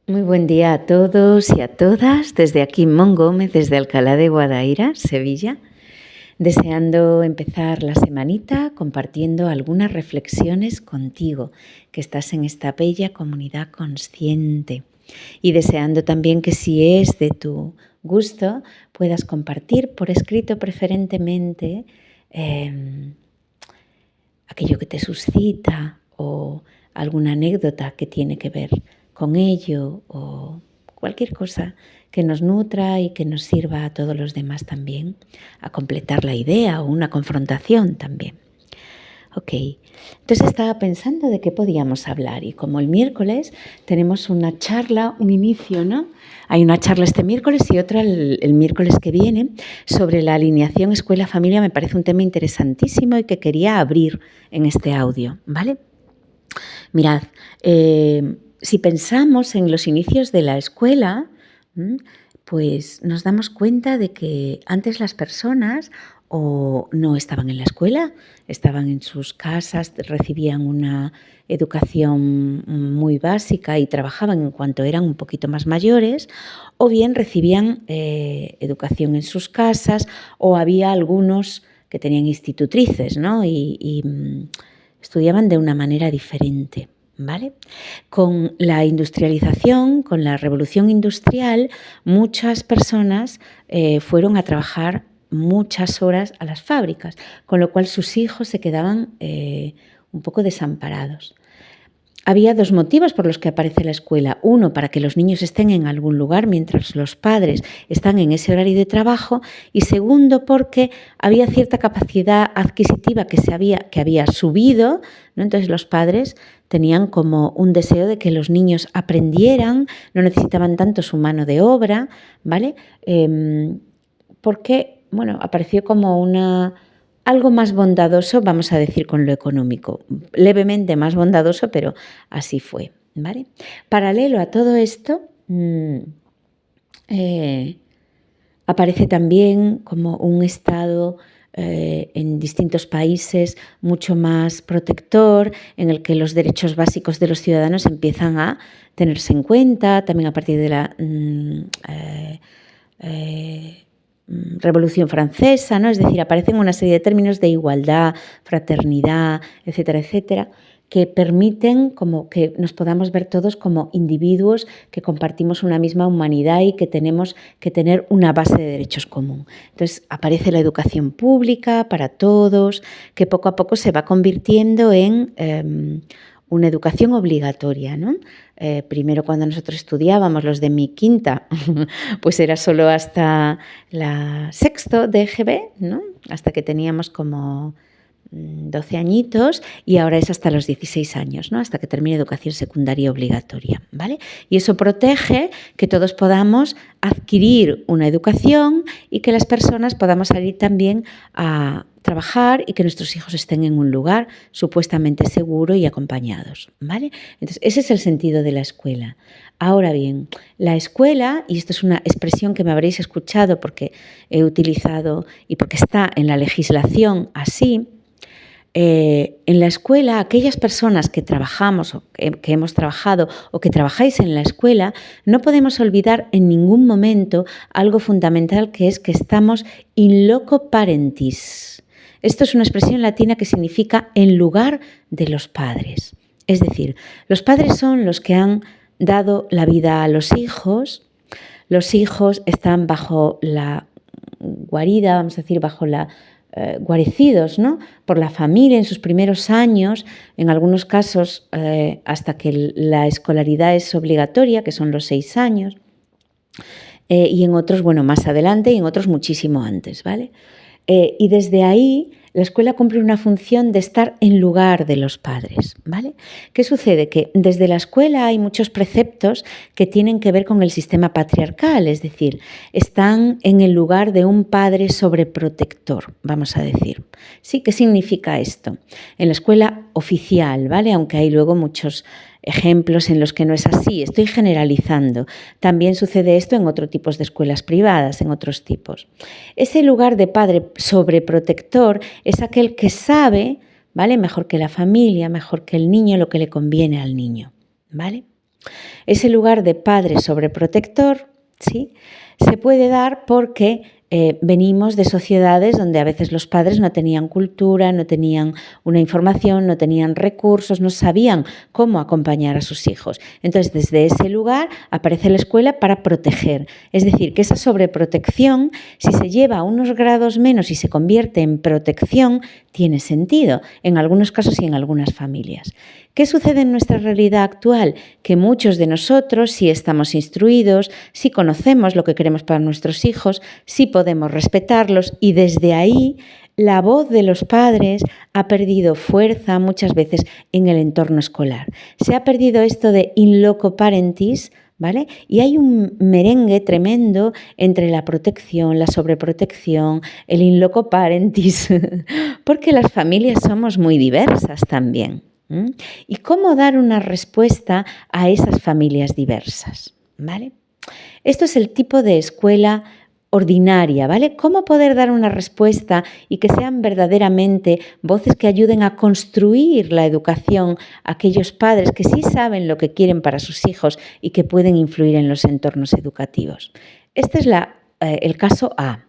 Muy buen día a todos y a todas, desde aquí Mon Gómez, desde Alcalá de Guadaira, Sevilla, deseando empezar la semanita compartiendo algunas reflexiones contigo, que estás en esta bella comunidad consciente, y deseando también que si es de tu gusto puedas compartir por escrito preferentemente aquello que te suscita o alguna anécdota que tiene que ver con ello o cualquier cosa que nos nutra y que nos sirva a todos los demás también a completar la idea o una confrontación también. Ok, entonces estaba pensando de qué podíamos hablar y como el miércoles tenemos una charla, un inicio, ¿no? Hay una charla este miércoles y otra el miércoles que viene sobre la alineación escuela-familia. Me parece un tema interesantísimo y que quería abrir en este audio, ¿vale? Mirad, si pensamos en los inicios de la escuela, pues nos damos cuenta de que antes las personas o no estaban en la escuela, estaban en sus casas, recibían una educación muy básica y trabajaban en cuanto eran un poquito más mayores, o bien recibían educación en sus casas, o había algunos que tenían institutrices, ¿no? y estudiaban de una manera diferente, ¿vale? Con la industrialización, con la revolución industrial, muchas personas fueron a trabajar muchas horas a las fábricas, con lo cual sus hijos se quedaban un poco desamparados. Había dos motivos por los que aparece la escuela. Uno, para que los niños estén en algún lugar mientras los padres están en ese horario de trabajo. Y segundo, porque había cierta capacidad adquisitiva que había subido, ¿no? Entonces los padres tenían como un deseo de que los niños aprendieran, no necesitaban tanto su mano de obra, ¿vale? Porque, bueno, apareció como algo más bondadoso, vamos a decir, con lo económico. Levemente más bondadoso, pero así fue, ¿vale? Paralelo a todo esto, aparece también como un estado en distintos países mucho más protector, en el que los derechos básicos de los ciudadanos empiezan a tenerse en cuenta, también a partir de la Revolución Francesa, ¿no? Es decir, aparecen una serie de términos de igualdad, fraternidad, etcétera, etcétera, que permiten como que nos podamos ver todos como individuos que compartimos una misma humanidad y que tenemos que tener una base de derechos común. Entonces aparece la educación pública para todos, que poco a poco se va convirtiendo en una educación obligatoria, ¿no? Primero cuando nosotros estudiábamos, los de mi quinta, pues era solo hasta la sexto de EGB, ¿no? Hasta que teníamos como 12 añitos, y ahora es hasta los 16 años, ¿no? Hasta que termine educación secundaria obligatoria, ¿vale? Y eso protege que todos podamos adquirir una educación y que las personas podamos salir también a trabajar y que nuestros hijos estén en un lugar supuestamente seguro y acompañados, ¿vale? Entonces, ese es el sentido de la escuela. Ahora bien, la escuela, y esto es una expresión que me habréis escuchado porque he utilizado y porque está en la legislación así, en la escuela, aquellas personas que trabajamos o que hemos trabajado o que trabajáis en la escuela, no podemos olvidar en ningún momento algo fundamental, que es que estamos in loco parentis. Esto es una expresión latina que significa en lugar de los padres. Es decir, los padres son los que han dado la vida a los hijos están bajo la guarida, vamos a decir, bajo la guarecidos, ¿no? Por la familia en sus primeros años, en algunos casos hasta que la escolaridad es obligatoria, que son los 6 años, y en otros, bueno, más adelante y en otros muchísimo antes, ¿vale? Y desde ahí la escuela cumple una función de estar en lugar de los padres, ¿vale? ¿Qué sucede? Que desde la escuela hay muchos preceptos que tienen que ver con el sistema patriarcal, es decir, están en el lugar de un padre sobreprotector, vamos a decir. ¿Sí? ¿Qué significa esto? En la escuela oficial, ¿vale? Aunque hay luego muchos ejemplos en los que no es así, estoy generalizando. También sucede esto en otros tipos de escuelas privadas, en otros tipos. Ese lugar de padre sobreprotector es aquel que sabe, ¿vale? Mejor que la familia, mejor que el niño, lo que le conviene al niño, ¿vale? Ese lugar de padre sobreprotector, ¿sí?, se puede dar porque venimos de sociedades donde a veces los padres no tenían cultura, no tenían una información, no tenían recursos, no sabían cómo acompañar a sus hijos. Entonces, desde ese lugar aparece la escuela para proteger. Es decir, que esa sobreprotección, si se lleva a unos grados menos y se convierte en protección, tiene sentido, en algunos casos y en algunas familias. ¿Qué sucede en nuestra realidad actual? Que muchos de nosotros sí estamos instruidos, sí conocemos lo que queremos para nuestros hijos, sí podemos respetarlos y desde ahí la voz de los padres ha perdido fuerza muchas veces en el entorno escolar. Se ha perdido esto de in loco parentis, ¿vale? Y hay un merengue tremendo entre la protección, la sobreprotección, el in loco parentis, porque las familias somos muy diversas también. ¿Y cómo dar una respuesta a esas familias diversas? ¿Vale? Esto es el tipo de escuela ordinaria, ¿vale? ¿Cómo poder dar una respuesta y que sean verdaderamente voces que ayuden a construir la educación a aquellos padres que sí saben lo que quieren para sus hijos y que pueden influir en los entornos educativos? Este es el caso A.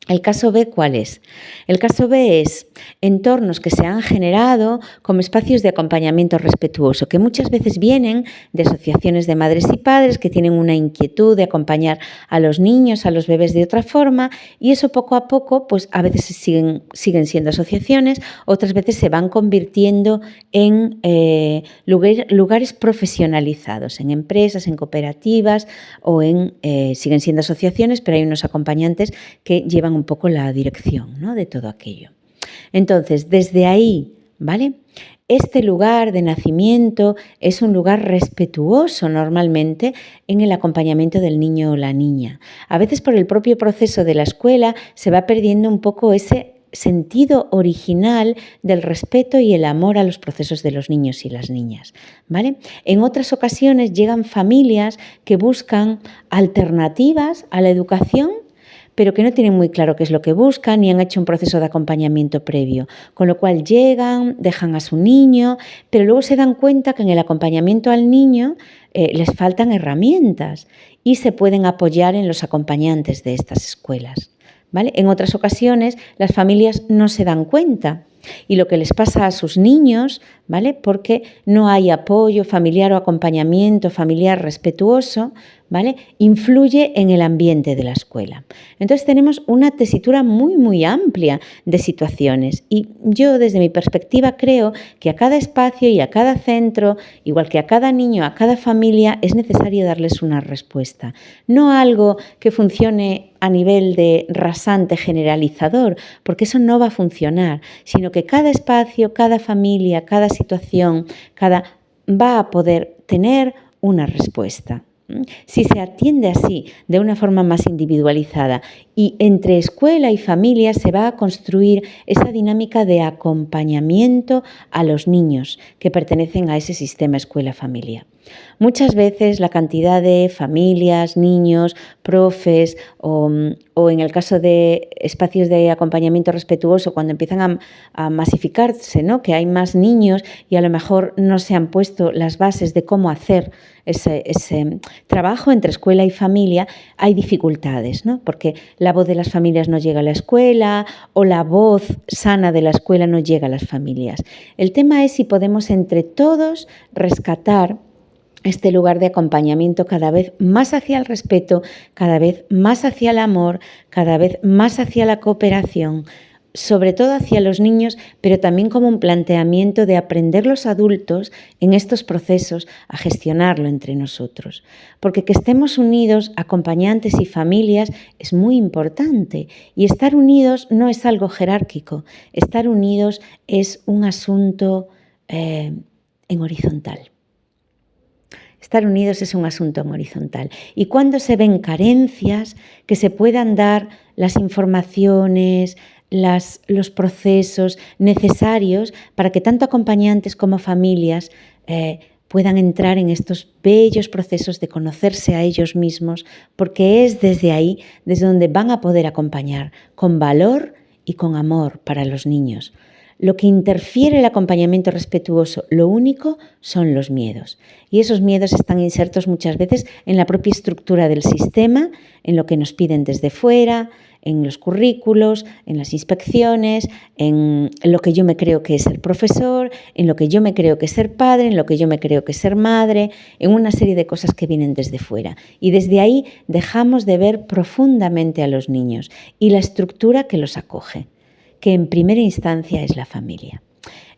El caso B, ¿cuál es? El caso B es entornos que se han generado como espacios de acompañamiento respetuoso, que muchas veces vienen de asociaciones de madres y padres que tienen una inquietud de acompañar a los niños, a los bebés de otra forma, y eso poco a poco, pues a veces siguen siendo asociaciones, otras veces se van convirtiendo en lugares profesionalizados, en empresas, en cooperativas o siguen siendo asociaciones, pero hay unos acompañantes que llevan un poco la dirección, ¿no?, de todo aquello. Entonces, desde ahí, ¿vale? Este lugar de nacimiento es un lugar respetuoso normalmente en el acompañamiento del niño o la niña. A veces por el propio proceso de la escuela se va perdiendo un poco ese sentido original del respeto y el amor a los procesos de los niños y las niñas, ¿vale? En otras ocasiones llegan familias que buscan alternativas a la educación, pero que no tienen muy claro qué es lo que buscan ni han hecho un proceso de acompañamiento previo, con lo cual llegan, dejan a su niño, pero luego se dan cuenta que en el acompañamiento al niño les faltan herramientas y se pueden apoyar en los acompañantes de estas escuelas, ¿vale? En otras ocasiones las familias no se dan cuenta y lo que les pasa a sus niños, ¿vale?, porque no hay apoyo familiar o acompañamiento familiar respetuoso, ¿vale?, influye en el ambiente de la escuela. Entonces tenemos una tesitura muy, muy amplia de situaciones y yo desde mi perspectiva creo que a cada espacio y a cada centro, igual que a cada niño, a cada familia, es necesario darles una respuesta. No algo que funcione a nivel de rasante generalizador, porque eso no va a funcionar, sino que cada espacio, cada familia, cada situación, va a poder tener una respuesta. Si se atiende así, de una forma más individualizada, y entre escuela y familia se va a construir esa dinámica de acompañamiento a los niños que pertenecen a ese sistema escuela-familia. Muchas veces la cantidad de familias, niños, profes o en el caso de espacios de acompañamiento respetuoso, cuando empiezan a masificarse, ¿no?, que hay más niños y a lo mejor no se han puesto las bases de cómo hacer ese trabajo entre escuela y familia, hay dificultades, ¿no?, porque la voz de las familias no llega a la escuela o la voz sana de la escuela no llega a las familias. El tema es si podemos entre todos rescatar este lugar de acompañamiento cada vez más hacia el respeto, cada vez más hacia el amor, cada vez más hacia la cooperación, sobre todo hacia los niños, pero también como un planteamiento de aprender los adultos en estos procesos a gestionarlo entre nosotros. Porque que estemos unidos, acompañantes y familias, es muy importante. Y estar unidos no es algo jerárquico. Estar unidos es un asunto en horizontal. Estar unidos es un asunto en horizontal. Y cuando se ven carencias, que se puedan dar las informaciones, los procesos necesarios para que tanto acompañantes como familias puedan entrar en estos bellos procesos de conocerse a ellos mismos, porque es desde ahí, desde donde van a poder acompañar con valor y con amor para los niños. Lo que interfiere el acompañamiento respetuoso, lo único, son los miedos. Y esos miedos están insertos muchas veces en la propia estructura del sistema, en lo que nos piden desde fuera, en los currículos, en las inspecciones, en lo que yo me creo que es ser profesor, en lo que yo me creo que es ser padre, en lo que yo me creo que es ser madre, en una serie de cosas que vienen desde fuera. Y desde ahí dejamos de ver profundamente a los niños y la estructura que los acoge, que en primera instancia es la familia.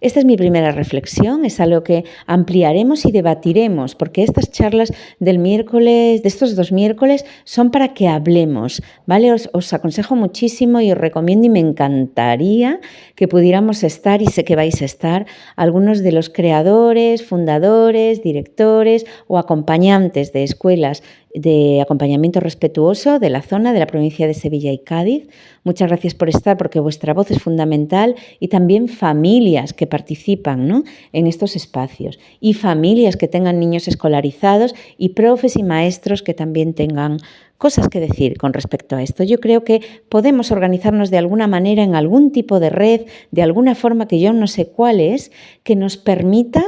Esta es mi primera reflexión, es algo que ampliaremos y debatiremos, porque estas charlas del miércoles, de estos 2 miércoles, son para que hablemos, ¿vale? Os aconsejo muchísimo y os recomiendo y me encantaría que pudiéramos estar, y sé que vais a estar, algunos de los creadores, fundadores, directores o acompañantes de escuelas de acompañamiento respetuoso de la zona de la provincia de Sevilla y Cádiz. Muchas gracias por estar, porque vuestra voz es fundamental, y también familias que participan, ¿no?, en estos espacios, y familias que tengan niños escolarizados y profes y maestros que también tengan cosas que decir con respecto a esto. Yo creo que podemos organizarnos de alguna manera en algún tipo de red, de alguna forma que yo no sé cuál es, que nos permita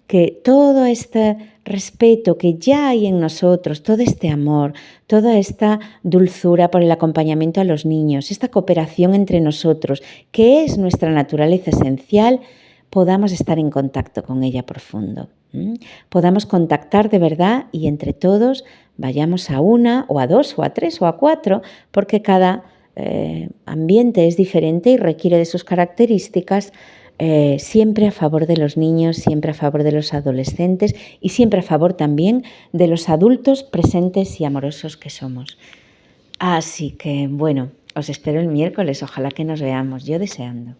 que todo este respeto que ya hay en nosotros, todo este amor, toda esta dulzura por el acompañamiento a los niños, esta cooperación entre nosotros, que es nuestra naturaleza esencial, podamos estar en contacto con ella profundo. Podamos contactar de verdad y entre todos vayamos a 1 o a 2 o a 3 o a 4, porque cada ambiente es diferente y requiere de sus características. Siempre a favor de los niños, siempre a favor de los adolescentes y siempre a favor también de los adultos presentes y amorosos que somos. Así que, bueno, os espero el miércoles, ojalá que nos veamos, yo deseando.